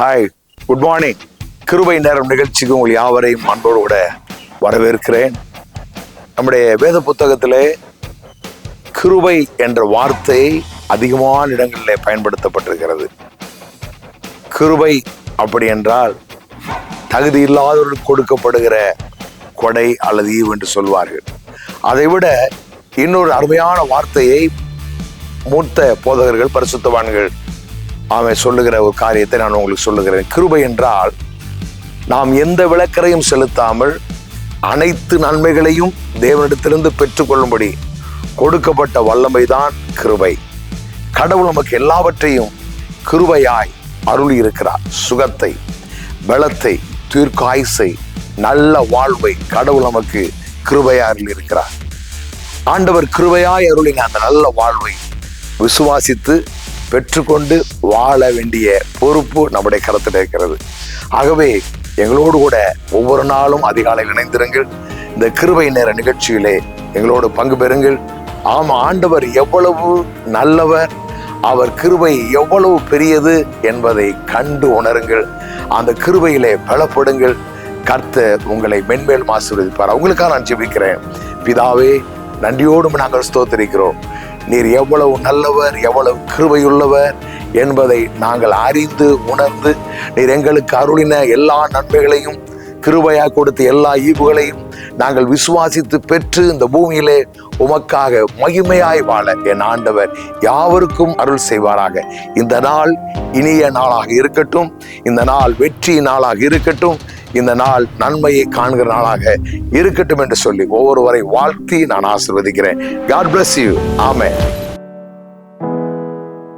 Hi, good morning. கிருபை நேரம் நிகழ்ச்சிக்கு உங்கள் யாவரையும் அன்போடு கூட வரவேற்கிறேன். நம்முடைய வேத புத்தகத்திலே கிருபை என்ற வார்த்தை அதிகமான இடங்களில் பயன்படுத்தப்பட்டிருக்கிறது. கிருபை அப்படி என்றால் தகுதி இல்லாதவர்களுக்கு கொடுக்கப்படுகிற கொடை அல்லது ஈவு என்று சொல்வார்கள். அதைவிட இன்னொரு அருமையான வார்த்தையை மூத்த போதகர்கள், பரிசுத்தவான்கள் அவன் சொல்லுகிற ஒரு காரியத்தை நான் உங்களுக்கு சொல்லுகிறேன். கிருபை என்றால் நாம் எந்த விளக்கரையும் செலுத்தாமல் அனைத்து நன்மைகளையும் தேவனிடத்திலிருந்து பெற்றுக்கொள்ளும்படி கொடுக்கப்பட்ட வல்லமைதான் கிருபை. கடவுள் நமக்கு எல்லாவற்றையும் கிருபையாய் அருளி இருக்கிறார். சுகத்தை, பலத்தை, தீர்க்காயுசை, நல்ல வாழ்வை கடவுள் நமக்கு கிருபையாய் அருளி இருக்கிறார். ஆண்டவர் கிருபையாய் அருளின அந்த நல்ல வாழ்வை விசுவாசித்து பெற்றுக்கொண்டு வாழ வேண்டிய பொறுப்பு நம்முடைய கருத்தில் இருக்கிறது. ஆகவே எங்களோடு கூட ஒவ்வொரு நாளும் அதிகாலையில் இணைந்திருங்கள். இந்த கிருபை நேர நிகழ்ச்சியிலே எங்களோடு பங்கு பெறுங்கள். ஆமா, ஆண்டவர் எவ்வளவு நல்லவர், அவர் கிருபை எவ்வளவு பெரியது என்பதை கண்டு உணருங்கள். அந்த கிருபையிலே பலப்படுங்கள். கர்த்தர் உங்களை மென்மேல் ஆசீர்வதிப்பார். உங்களுக்காக நான் ஜெபிக்கிறேன். பிதாவே, நன்றியோடும் நாங்கள் ஸ்தோத்திரிக்கிறோம். நீர் எவ்வளவு நல்லவர், எவ்வளவு கிருபையுள்ளவர் என்பதை நாங்கள் அறிந்து உணர்ந்து நீர் எங்களுக்கு அருளின எல்லா நன்மைகளையும், கிருபையாக கொடுத்த எல்லா ஈவுகளையும் நாங்கள் விசுவாசித்து பெற்று இந்த பூமியிலே உமக்காக மகிமையாய் வாழ என் ஆண்டவர் யாவருக்கும் அருள் செய்வாராக. இந்த நாள் இனிய நாளாக இருக்கட்டும். இந்த நாள் வெற்றி நாளாக இருக்கட்டும். இந்த நாள் நன்மையை காண்கிற நாளாக இருக்கட்டும் என்று சொல்லி ஒவ்வொருவரை வாழ்த்தி நான் ஆசீர்வதிக்கிறேன். God bless you. Amen.